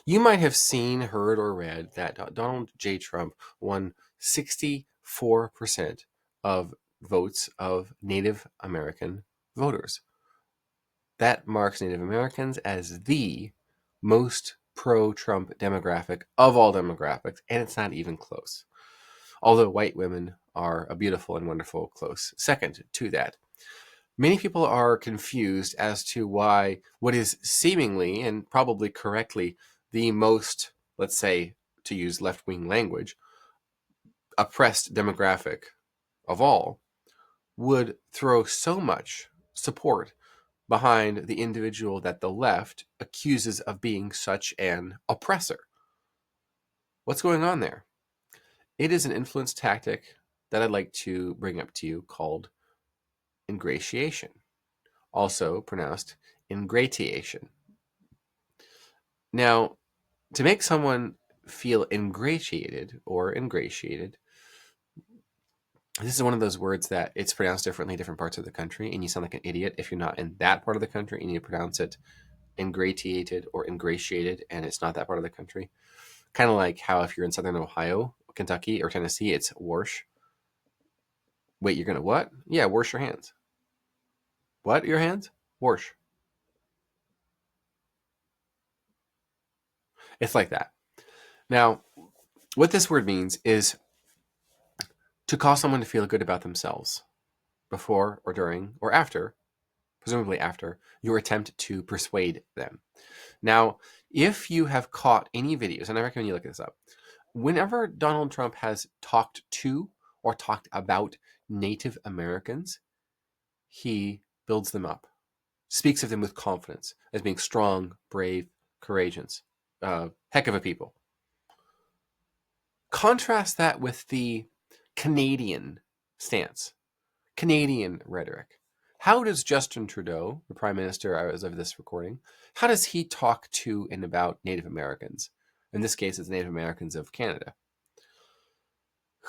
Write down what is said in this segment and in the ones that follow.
You might have seen, heard, or read that Donald J. Trump won 64% of votes of Native American voters. That marks Native Americans as the most pro-Trump demographic of all demographics, and it's not even close. Although white women are a beautiful and wonderful close second to that. Many people are confused as to why what is seemingly and probably correctly the most, let's say, to use left-wing language, oppressed demographic of all would throw so much support behind the individual that the left accuses of being such an oppressor. What's going on there? It is an influence tactic that I'd like to bring up to you called ingratiation, also pronounced ingratiation. Now, to make someone feel ingratiated or ingratiated, this is one of those words that it's pronounced differently in different parts of the country, and you sound like an idiot if you're not in that part of the country and you pronounce it ingratiated or ingratiated, and it's not that part of the country. Kind of like how if you're in southern Ohio, Kentucky, or Tennessee, it's wash. Wait, you're gonna what? Yeah, wash your hands. What? Your hands? Wash. It's like that. Now, what this word means is to cause someone to feel good about themselves before or during or after, presumably after, your attempt to persuade them. Now, if you have caught any videos, and I recommend you look this up, whenever Donald Trump has talked to or talked about Native Americans, he builds them up, speaks of them with confidence as being strong, brave, courageous, heck of a people. Contrast that with the Canadian stance, Canadian rhetoric. How does Justin Trudeau, the Prime Minister as of this recording, how does he talk to and about Native Americans? In this case, it's Native Americans of Canada,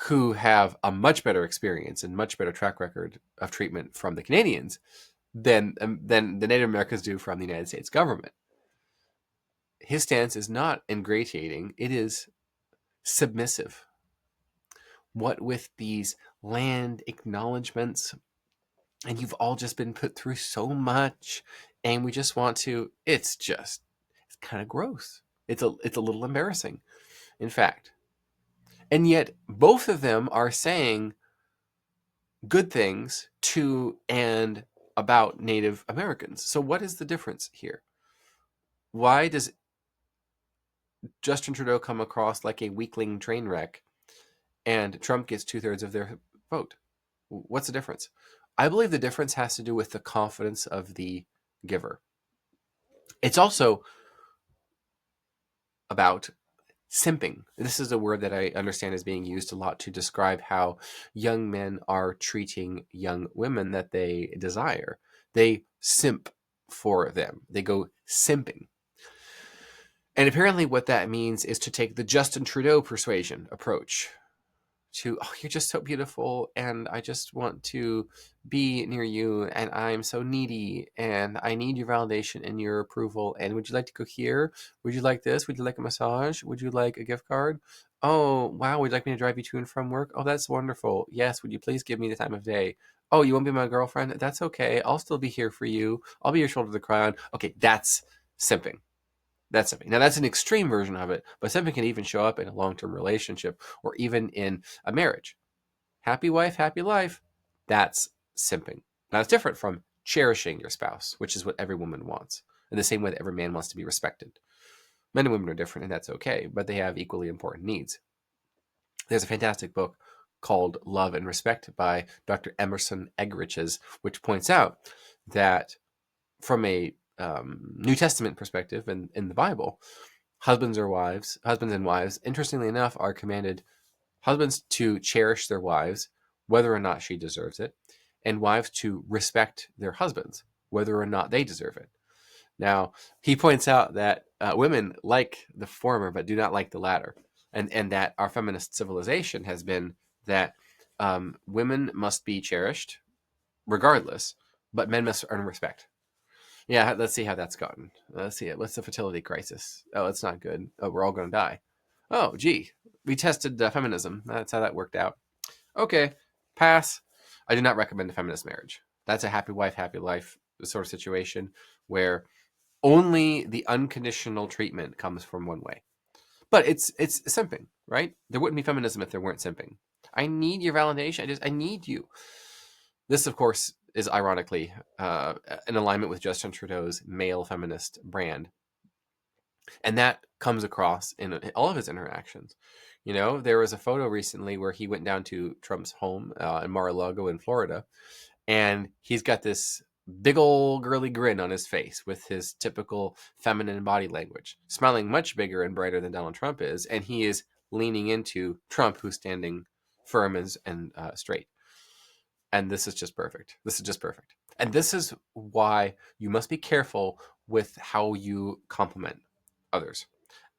who have a much better experience and much better track record of treatment from the Canadians than the Native Americans do from the United States government. His stance is not ingratiating, it is submissive. What with these land acknowledgements, and you've all just been put through so much, and we just want to, it's kind of gross. It's a little embarrassing, in fact. And yet both of them are saying good things to and about Native Americans. So what is the difference here? Why does Justin Trudeau come across like a weakling train wreck and Trump gets 2/3 of their vote? What's the difference? I believe the difference has to do with the confidence of the giver. It's also about simping. This is a word that I understand is being used a lot to describe how young men are treating young women that they desire. They simp for them. They go simping. And apparently what that means is to take the Justin Trudeau persuasion approach to, oh, you're just so beautiful, and I just want to be near you, and I'm so needy, and I need your validation and your approval, and would you like to go here? Would you like this? Would you like a massage? Would you like a gift card? Oh, wow, would you like me to drive you to and from work? Oh, that's wonderful. Yes, would you please give me the time of day? Oh, you won't be my girlfriend? That's okay. I'll still be here for you. I'll be your shoulder to cry on. Okay, that's simping. That's simping. Now, that's an extreme version of it, but simping can even show up in a long-term relationship or even in a marriage. Happy wife, happy life. That's simping. Now, it's different from cherishing your spouse, which is what every woman wants, in the same way that every man wants to be respected. Men and women are different, and that's okay, but they have equally important needs. There's a fantastic book called Love and Respect by Dr. Emerson Eggerichs, which points out that from a New Testament perspective and in the Bible, husbands and wives, interestingly enough, are commanded, husbands to cherish their wives, whether or not she deserves it, and wives to respect their husbands, whether or not they deserve it. Now, he points out that women like the former, but do not like the latter, and that our feminist civilization has been that women must be cherished regardless, but men must earn respect. Yeah, let's see how that's gotten. Let's see it. What's the fertility crisis? Oh, it's not good. Oh, we're all going to die. Oh, gee. We tested feminism. That's how that worked out. Okay, pass. I do not recommend a feminist marriage. That's a happy wife, happy life sort of situation where only the unconditional treatment comes from one way. But it's simping, right? There wouldn't be feminism if there weren't simping. I need your validation. I need you. This, of course, is ironically in alignment with Justin Trudeau's male feminist brand, and that comes across in all of his interactions. You know, there was a photo recently where he went down to Trump's home in Mar-a-Lago in Florida, and he's got this big old girly grin on his face with his typical feminine body language, smiling much bigger and brighter than Donald Trump is, and he is leaning into Trump, who's standing firm and straight. And this is just perfect. This is just perfect. And this is why you must be careful with how you compliment others.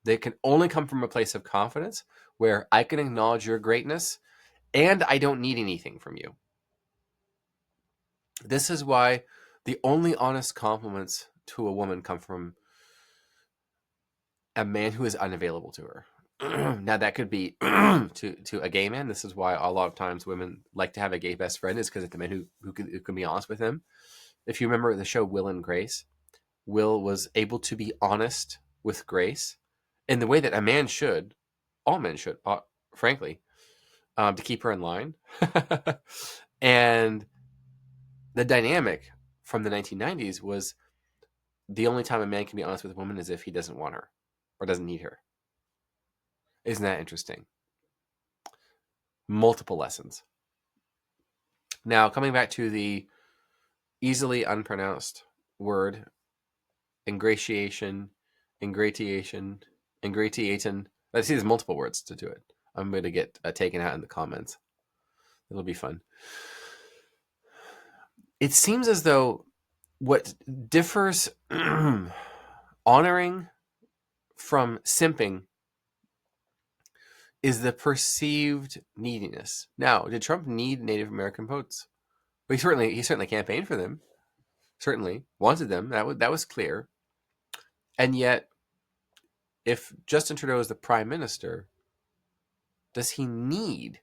They can only come from a place of confidence where I can acknowledge your greatness and I don't need anything from you. This is why the only honest compliments to a woman come from a man who is unavailable to her. Now that could be to a gay man. This is why a lot of times women like to have a gay best friend, is because it's the man who can be honest with them. If you remember the show Will and Grace, Will was able to be honest with Grace in the way that a man should, all men should, frankly, to keep her in line. And the dynamic from the 1990s was the only time a man can be honest with a woman is if he doesn't want her or doesn't need her. Isn't that interesting? Multiple lessons. Now, coming back to the easily unpronounced word, ingratiation, ingratiation. I see there's multiple words to do it. I'm going to get taken out in the comments. It'll be fun. It seems as though what differs honoring from simping is the perceived neediness. Now, did Trump need Native American votes? Well, he certainly campaigned for them. Certainly wanted them. That was clear. And yet, if Justin Trudeau is the prime minister, does he need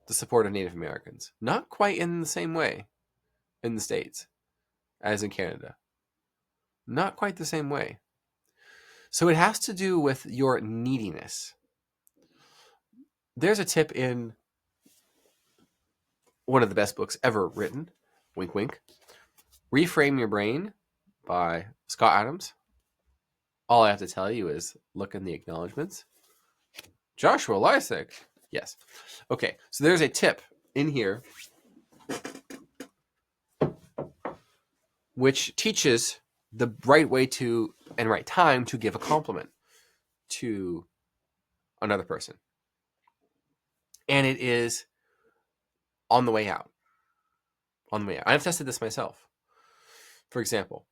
the support of Native Americans? Not quite in the same way in the States as in Canada. Not quite the same way. So it has to do with your neediness. There's a tip in one of the best books ever written, wink wink, Reframe Your Brain by Scott Adams. All I have to tell you is look in the acknowledgments. Joshua Lisec. Yes. Okay, so there's a tip in here which teaches the right way to and right time to give a compliment to another person. And it is on the way out. On the way out. I've tested this myself. For example,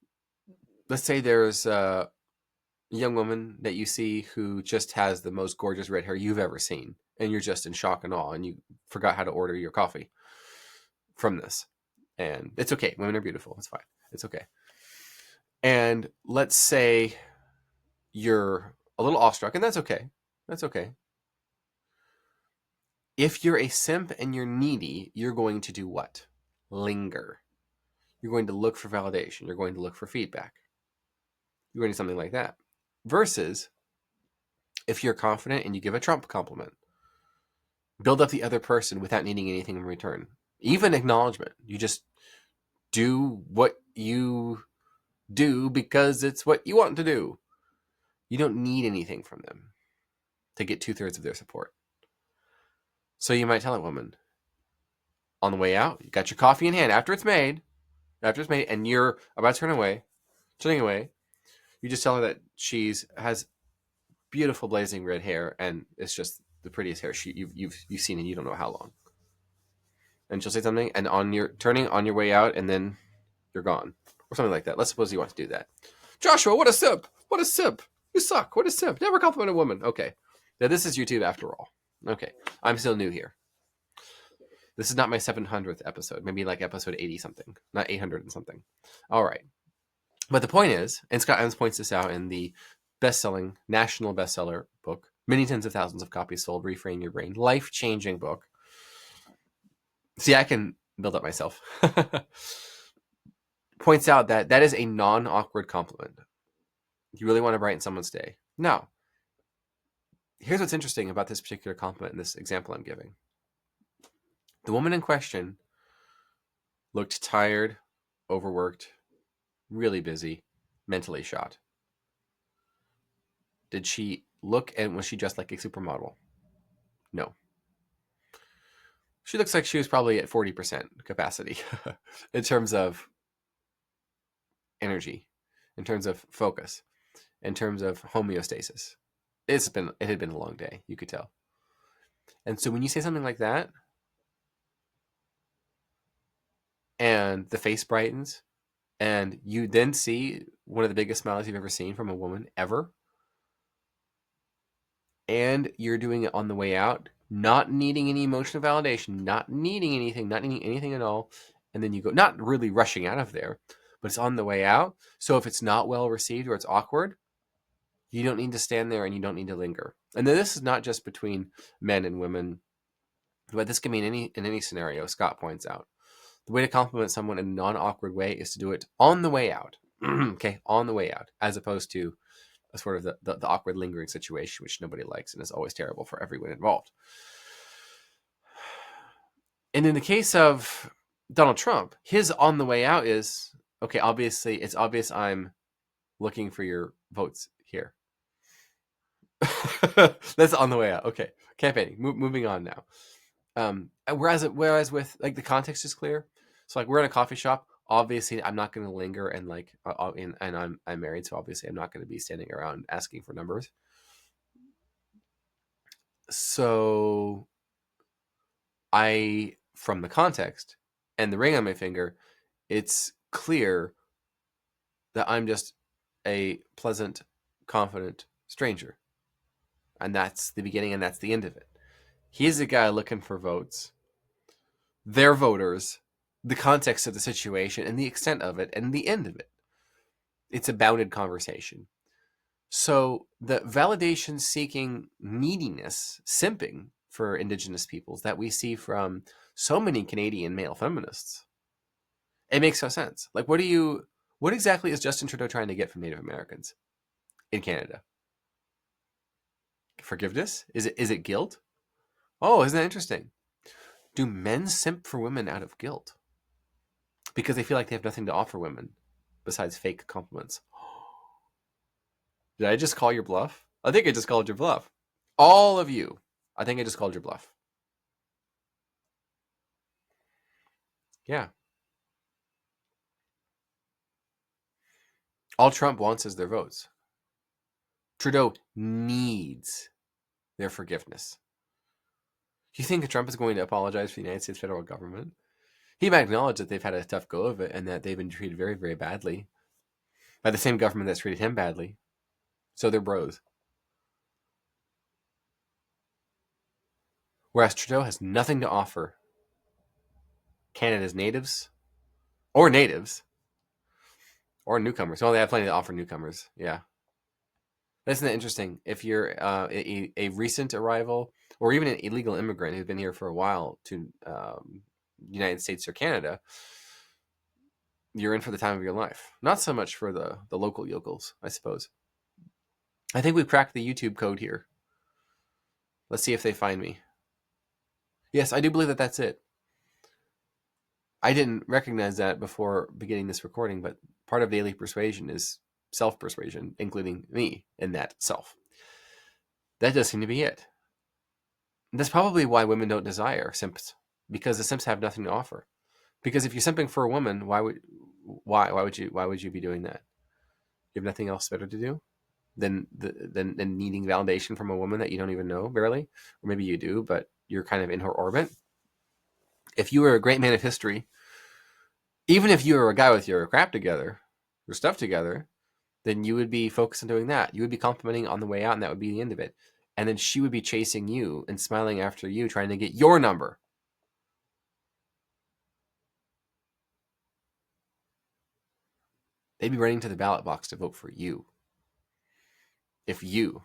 let's say there's a young woman that you see who just has the most gorgeous red hair you've ever seen, and you're just in shock and awe, and you forgot how to order your coffee from this. And it's okay. Women are beautiful. It's fine. It's okay. And let's say you're a little awestruck, and that's okay. That's okay. If you're a simp and you're needy, you're going to do what? Linger. You're going to look for validation. You're going to look for feedback. You're going to do something like that. Versus if you're confident and you give a Trump compliment, build up the other person without needing anything in return. Even acknowledgement. You just do what you do because it's what you want to do. You don't need anything from them to get 2/3 of their support. So you might tell a woman on the way out, you got your coffee in hand after it's made, and you're about to turning away, you just tell her that has beautiful blazing red hair and it's just the prettiest hair you've seen in you don't know how long. And she'll say something, and turning on your way out, and then you're gone. Or something like that. Let's suppose you want to do that. Joshua, what a simp! What a simp! You suck! What a simp! Never compliment a woman. Okay. Now this is YouTube after all. Okay. I'm still new here. This is not my 700th episode. Maybe like episode 80 something. Not 800 and something. All right. But the point is, and Scott Adams points this out in the best-selling, national bestseller book, many tens of thousands of copies sold, Reframe Your Brain, life-changing book. See, I can build up myself. Points out that that is a non-awkward compliment. You really want to brighten someone's day. Now, here's what's interesting about this particular compliment in this example I'm giving. The woman in question looked tired, overworked, really busy, mentally shot. Did she look and was she dressed like a supermodel? No. She looks like she was probably at 40% capacity in terms of energy, in terms of focus, in terms of homeostasis. It had been a long day, you could tell. And so when you say something like that, and the face brightens, and you then see one of the biggest smiles you've ever seen from a woman ever, and you're doing it on the way out, not needing any emotional validation, not needing anything at all, and then you go, not really rushing out of there, but it's on the way out. So if it's not well received or it's awkward, you don't need to stand there and you don't need to linger. And then this is not just between men and women, but this can be in any scenario, Scott points out. The way to compliment someone in a non-awkward way is to do it on the way out. Okay, on the way out, as opposed to a sort of the awkward lingering situation, which nobody likes and is always terrible for everyone involved. And in the case of Donald Trump, his on the way out is, okay, obviously, it's obvious I'm looking for your votes here. That's on the way out. Okay, campaigning. Moving on now. Whereas with like the context is clear. So like we're in a coffee shop. Obviously, I'm not going to linger and like, and I'm married, so obviously I'm not going to be standing around asking for numbers. So from the context and the ring on my finger, it's clear that I'm just a pleasant, confident stranger, and that's the beginning and that's the end of it. He's a guy looking for votes. They're voters, the context of the situation and the extent of it and the end of it. It's a bounded conversation. So the validation seeking neediness, simping for Indigenous peoples that we see from so many Canadian male feminists, it makes no sense. Like, what exactly is Justin Trudeau trying to get from Native Americans in Canada? Forgiveness? Is it guilt? Oh, isn't that interesting? Do men simp for women out of guilt? Because they feel like they have nothing to offer women besides fake compliments. Did I just call your bluff? I think I just called your bluff. All of you. I think I just called your bluff. Yeah. All Trump wants is their votes. Trudeau needs their forgiveness. Do you think Trump is going to apologize for the United States federal government? He might acknowledge that they've had a tough go of it and that they've been treated very, very badly by the same government that's treated him badly. So they're bros. Whereas Trudeau has nothing to offer Canada's natives or newcomers. Well, they have plenty to offer newcomers. Yeah. Isn't that interesting? If you're a recent arrival or even an illegal immigrant who's been here for a while to United States or Canada, you're in for the time of your life. Not so much for the local yokels, I suppose. I think we've cracked the YouTube code here. Let's see if they find me. Yes, I do believe that that's it. I didn't recognize that before beginning this recording, but part of Daily Persuasion is self-persuasion, including me in that self. That does seem to be it. That's probably why women don't desire simps, because the simps have nothing to offer. Because if you're simping for a woman, why would you be doing that? You have nothing else better to do than needing validation from a woman that you don't even know barely, or maybe you do, but you're kind of in her orbit. If you were a great man of history, even if you were a guy with your crap together, your stuff together, then you would be focused on doing that. You would be complimenting on the way out, and that would be the end of it. And then she would be chasing you and smiling after you, trying to get your number. They'd be running to the ballot box to vote for you if you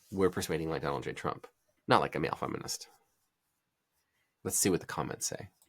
were persuading like Donald J. Trump, not like a male feminist. Let's see what the comments say.